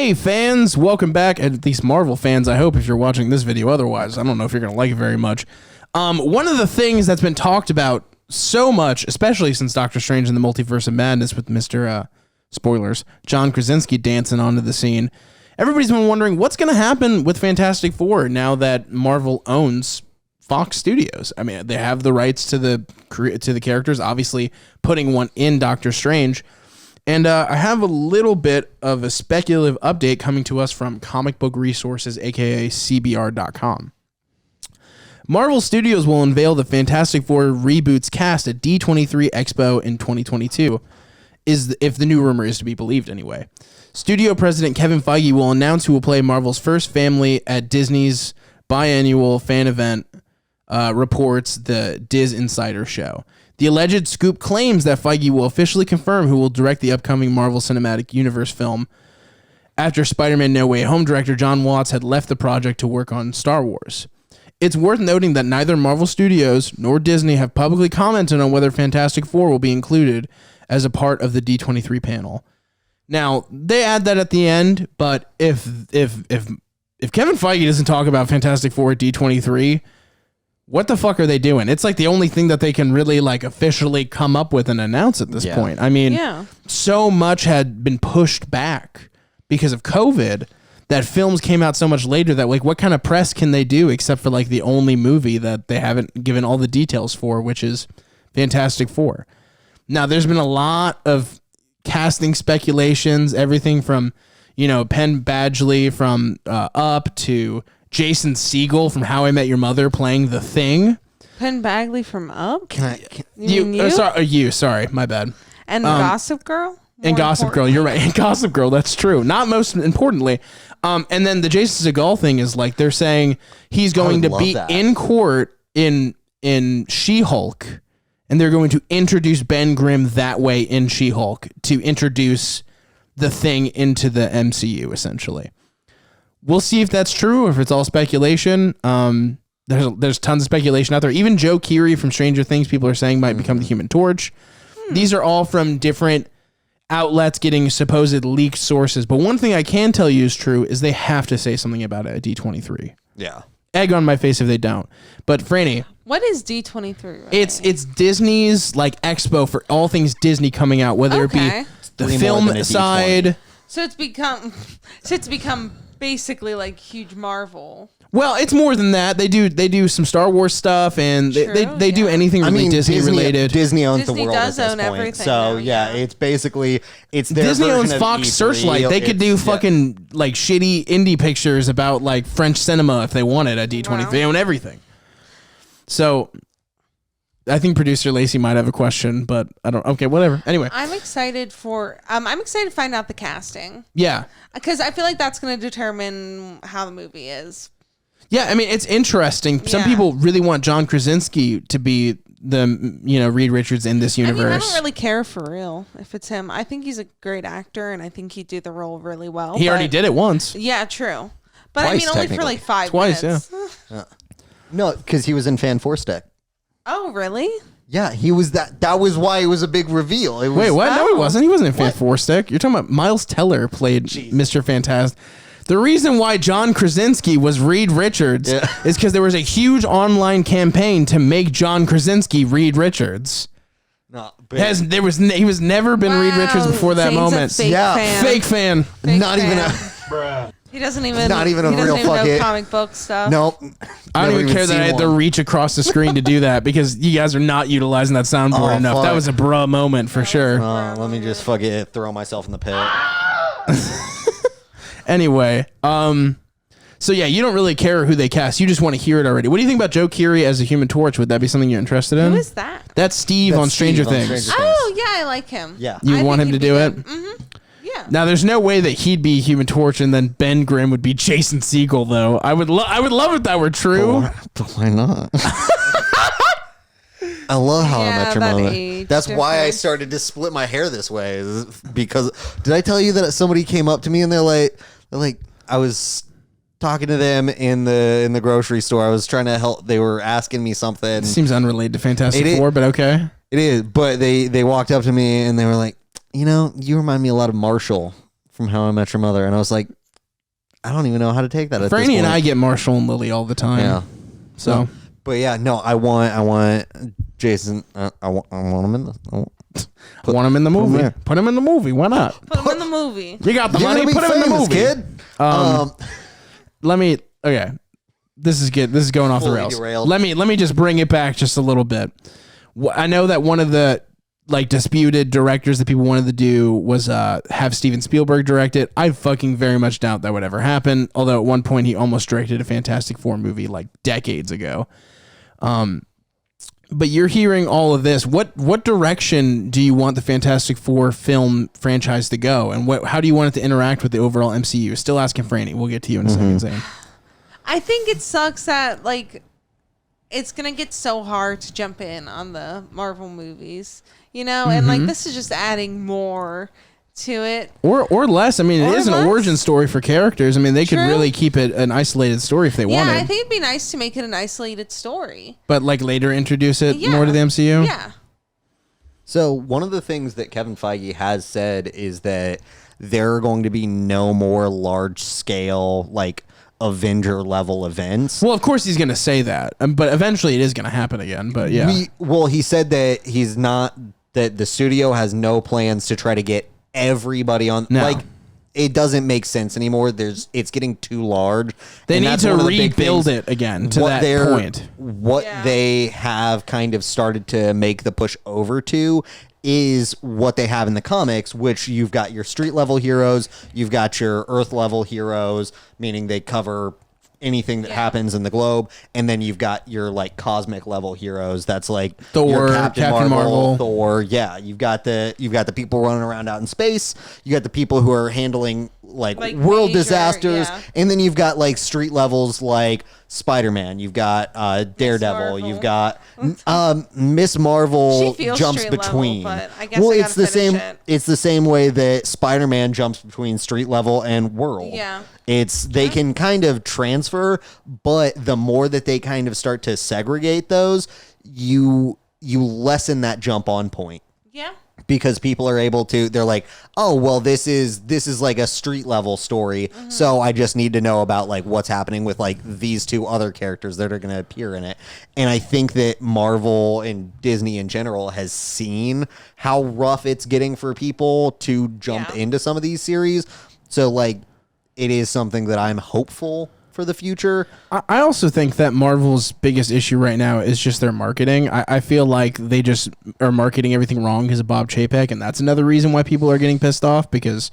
Hey fans, welcome back, at least Marvel fans, I hope, if you're watching this video. Otherwise, I don't know if you're going to like it very much. One of the things that's been talked about so much, especially since Doctor Strange and the Multiverse of Madness with Mr. Spoilers, John Krasinski dancing onto the scene, everybody's been wondering what's going to happen with Fantastic Four now that Marvel owns Fox Studios. I mean, they have the rights to the characters, obviously putting one in Doctor Strange. And I have a little bit of a speculative update coming to us from Comic Book Resources, aka CBR.com. Marvel Studios will unveil the Fantastic Four reboots cast at D23 Expo in 2022, if the new rumor is to be believed anyway. Studio president Kevin Feige will announce who will play Marvel's first family at Disney's biannual fan event, reports the Diz Insider show. The alleged scoop claims that Feige will officially confirm who will direct the upcoming Marvel Cinematic Universe film after Spider-Man No Way Home director John Watts had left the project to work on Star Wars. It's worth noting that neither Marvel Studios nor Disney have publicly commented on whether Fantastic Four will be included as a part of the D23 panel. Now, they add that at the end, but if Kevin Feige doesn't talk about Fantastic Four at D23, what the fuck are they doing? It's like the only thing that they can really like officially come up with and announce at this point. I mean, so much had been pushed back because of COVID that films came out so much later that like what kind of press can they do except for like the only movie that they haven't given all the details for, which is Fantastic Four. Now, there's been a lot of casting speculations, everything from, Penn Badgley from Up to Jason Segel from How I Met Your Mother playing the Thing. Penn Badgley from Up? Sorry, my bad. And Gossip Girl? And Gossip Girl, you're right. And Gossip Girl, that's true. Not most importantly. And then the Jason Segel thing is like they're saying he's going to be in court in She-Hulk, and they're going to introduce Ben Grimm that way in She-Hulk to introduce the Thing into the MCU, essentially. We'll see if that's true or if it's all speculation. There's tons of speculation out there. Even Joe Keery from Stranger Things, people are saying might become the Human Torch. These are all from different outlets getting supposed leaked sources. But one thing I can tell you is true is they have to say something about it at D23. Yeah. Egg on my face if they don't. But Franny, what is D23? Right? It's Disney's like expo for all things Disney coming out, whether it be the film side. So it's become basically like huge Marvel. Well, it's more than that. They do some Star Wars stuff, and they do anything really Disney related. Disney owns the world does at this own point. everything. So now, it's basically their Disney owns Fox E3. Searchlight. They could do fucking like shitty indie pictures about like French cinema if they wanted at D23. Wow. They own everything. So I think producer Lacey might have a question, but I don't. Okay, whatever. Anyway, I'm excited to find out the casting. Yeah, because I feel like that's going to determine how the movie is. Yeah, I mean it's interesting. Some people really want John Krasinski to be the Reed Richards in this universe. I don't really care for real if it's him. I think he's a great actor, and I think he'd do the role really well. He already did it once. Yeah, true. But Twice, only for like 5 minutes. Twice, yeah. No, because he was in Fantastic. Oh, really? Yeah, he was that. That was why it was a big reveal. It was, Wait, what? No, he wasn't. He wasn't in Fantastic. You're talking about Miles Teller played Mr. Fantastic. The reason why John Krasinski was Reed Richards is because there was a huge online campaign to make John Krasinski Reed Richards. No, he was never been Reed Richards before that moment. Fake fan. Not even a. Bruh. He doesn't even. Not even a real know comic book stuff. Nope. I don't even care that I had to reach across the screen to do that because you guys are not utilizing that soundboard enough. Fuck. That was a bruh moment for sure. Let me just throw myself in the pit. Anyway, so yeah, you don't really care who they cast. You just want to hear it already. What do you think about Joe Keery as a Human Torch? Would that be something you're interested in? Who is that? That's Steve on Stranger Things. Oh, yeah, I like him. Yeah. You want him to do it? Mm-hmm. Yeah. Now, there's no way that he'd be Human Torch and then Ben Grimm would be Jason Segel, though. I would love if that were true. But why not? I love How I Met Your Mother. That's why I started to split my hair this way. Because did I tell you that somebody came up to me and they're like, I was talking to them in the grocery store. I was trying to help. They were asking me something. It seems unrelated to Fantastic Four, but okay. It is. But they walked up to me and they were like, you remind me a lot of Marshall from How I Met Your Mother. And I was like, I don't even know how to take that. Franny and I get Marshall and Lily all the time. Yeah. So, but yeah, no, I want Jason. I want him in the. I want him in the movie. Put him in the movie. Why not? Put him in the movie. You got the money. Put him in the movie, kid. Let me. Okay, this is good. This is going off the rails. Derailed. Let me just bring it back just a little bit. I know that one of the disputed directors that people wanted to do was have Steven Spielberg direct it. I fucking very much doubt that would ever happen. Although at one point he almost directed a Fantastic Four movie decades ago. But you're hearing all of this. What direction do you want the Fantastic Four film franchise to go, and how do you want it to interact with the overall MCU? Still asking Franny. We'll get to you in a second, Zane. I think it sucks that it's gonna get so hard to jump in on the Marvel movies, and this is just adding more to it, or less. I mean, it is an origin story for characters. I mean, they could really keep it an isolated story if they wanted. Yeah, I think it'd be nice to make it an isolated story, but later introduce it more to the MCU. Yeah. So one of the things that Kevin Feige has said is that there are going to be no more large scale Avenger level events. Well, of course he's going to say that, but eventually it is going to happen again. But yeah, he said that that the studio has no plans to try to get everybody on. No. It doesn't make sense anymore. It's getting too large. They need to rebuild it again to that point. What they have kind of started to make the push over to is what they have in the comics, which you've got your street level heroes, you've got your earth level heroes, meaning they cover anything that happens in the globe, and then you've got your cosmic level heroes. That's Thor, your Captain Marvel, Thor. Yeah, you've got the people running around out in space. You got the people who are handling world disasters, and then you've got street levels like Spider-Man. You've got Daredevil. You've got Miss Marvel jumps between. Level, but I guess it's the same. It's the same way that Spider-Man jumps between street level and world. Yeah. They can kind of transfer, but the more that they kind of start to segregate those, you lessen that jump on point. Yeah. Because people are able to, they're like, oh, well, this is like a street level story. Mm-hmm. So I just need to know about what's happening with these two other characters that are going to appear in it. And I think that Marvel and Disney in general has seen how rough it's getting for people to jump into some of these series. So it is something that I'm hopeful for the future. I also think that Marvel's biggest issue right now is just their marketing. I feel like they just are marketing everything wrong because of Bob Chapek, and that's another reason why people are getting pissed off, because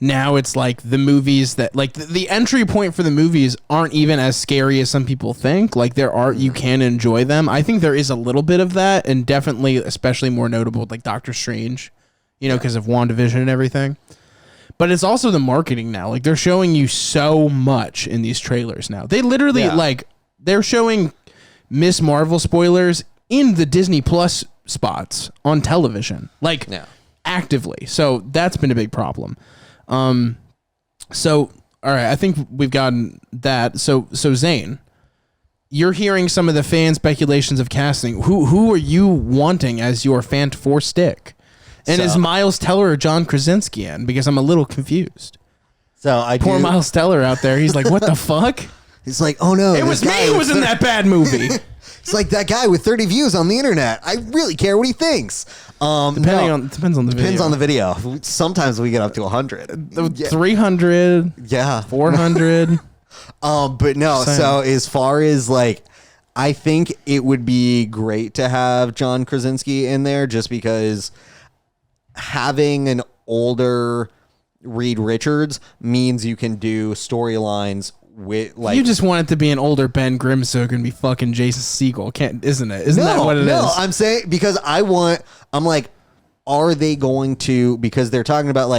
now it's the movies that the entry point for the movies aren't even as scary as some people think. You can enjoy them. I think there is a little bit of that, and definitely especially more notable with Doctor Strange, because of WandaVision and everything. But it's also the marketing now. They're showing you so much in these trailers now. They literally they're showing Miss Marvel spoilers in the Disney Plus spots on television, actively. So that's been a big problem. So all right, I think we've gotten that. So Zane, you're hearing some of the fan speculations of casting. Who are you wanting as your Fant Four stick? And is Miles Teller or John Krasinski in? Because I'm a little confused. Poor Miles Teller out there. He's like, what the fuck? He's like, oh no. It was me who was in that bad movie. It's like that guy with 30 views on the internet. I really care what he thinks. Depends on the video. Depends on the video. Sometimes we get up to 100. 300. Yeah. 400. But no, so as far as I think it would be great to have John Krasinski in there, just because having an older Reed Richards means you can do storylines with you just want it to be an older Ben Grimm, so it can be fucking Jason Segel, isn't it? Isn't that what it is? No, I'm saying because are they going to, because they're talking about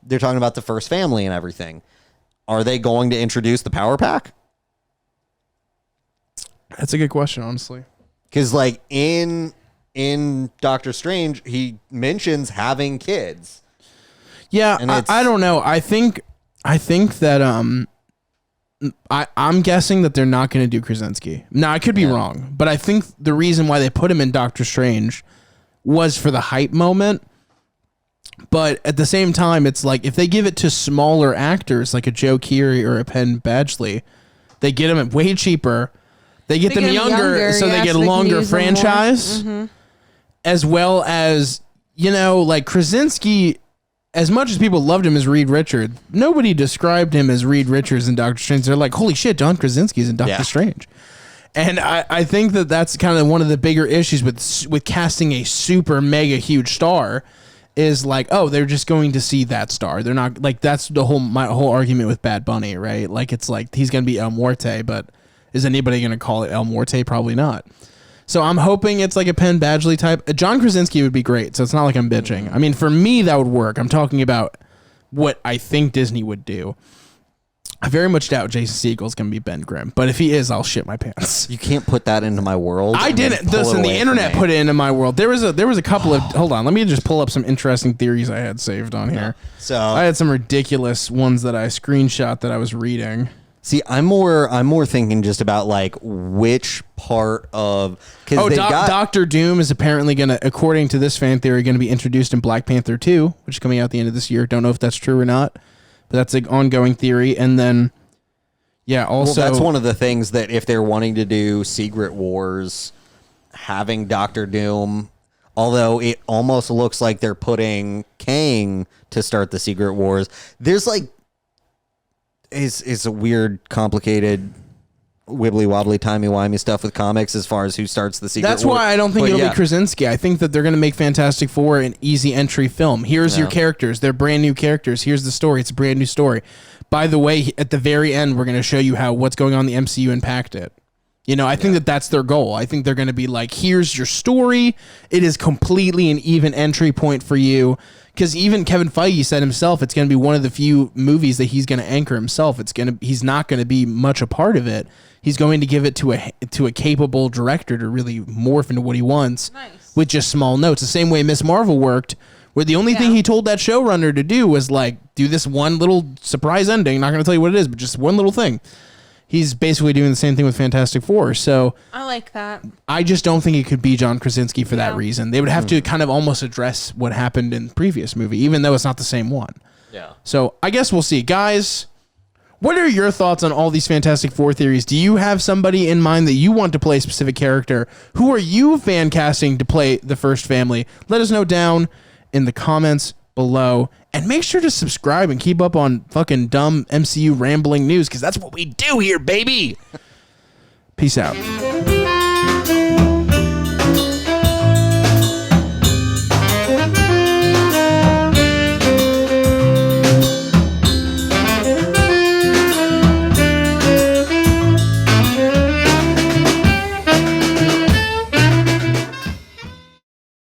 they're talking about the first family and everything. Are they going to introduce the Power Pack? That's a good question, honestly. Because in Doctor Strange, he mentions having kids. Yeah, I don't know. I think that I'm guessing that they're not going to do Krasinski. Now, I could be wrong, but I think the reason why they put him in Doctor Strange was for the hype moment. But at the same time, it's like if they give it to smaller actors like a Joe Keery or a Penn Badgley, they get them way cheaper. They get them younger, so they get a longer franchise, as well as, you know, like Krasinski. As much as people loved him as Reed Richards, nobody described him as Reed Richards in Doctor Strange. They're like, holy shit, John Krasinski's in Doctor Strange. And I think that that's kind of one of the bigger issues with casting a super mega huge star is like, oh, they're just going to see that star. They're not like, that's my whole argument with Bad Bunny, right? Like, it's like he's going to be El Muerte, but is anybody going to call it El Muerte? Probably not. So I'm hoping it's like a Penn Badgley type. John Krasinski would be great, so it's not like I'm bitching. I mean, for me, that would work. I'm talking about what I think Disney would do. I very much doubt Jason Segel's going to be Ben Grimm, but if he is, I'll shit my pants. You can't put that into my world. I didn't. Listen, the internet put it into my world. There was a couple of... Hold on, let me just pull up some interesting theories I had saved on here. So I had some ridiculous ones that I screenshot that I was reading. See, I'm more thinking just about like which part of Doctor Doom is apparently going to, according to this fan theory, going to be introduced in Black Panther 2, which is coming out at the end of this year. Don't know if that's true or not, but that's an ongoing theory. And then, also that's one of the things that if they're wanting to do Secret Wars, having Doctor Doom, although it almost looks like they're putting Kang to start the Secret Wars, there's like. Is a weird, complicated, wibbly wobbly, timey wimey stuff with comics as far as who starts the Secret That's War. why I don't think it'll be Krasinski. I think that they're going to make Fantastic Four an easy entry film. Here's your characters. They're brand new characters. Here's the story. It's a brand new story. By the way, at the very end, we're going to show you how what's going on in the MCU impacted it. You know, I think that that's their goal. I think they're going to be like, here's your story. It is completely an even entry point for you. Because even Kevin Feige said himself, it's going to be one of the few movies that he's going to anchor himself. He's not going to be much a part of it. He's going to give it to a capable director to really morph into what he wants with just small notes. The same way Miss Marvel worked, where the only thing he told that showrunner to do was like, do this one little surprise ending. Not going to tell you what it is, but just one little thing. He's basically doing the same thing with Fantastic Four. So I like that. I just don't think it could be John Krasinski for that reason. They would have to kind of almost address what happened in the previous movie, even though it's not the same one. Yeah. So I guess we'll see. Guys, what are your thoughts on all these Fantastic Four theories? Do you have somebody in mind that you want to play a specific character? Who are you fan casting to play the First Family? Let us know down in the comments below. And make sure to subscribe and keep up on fucking dumb MCU rambling news, because that's what we do here, baby. Peace out.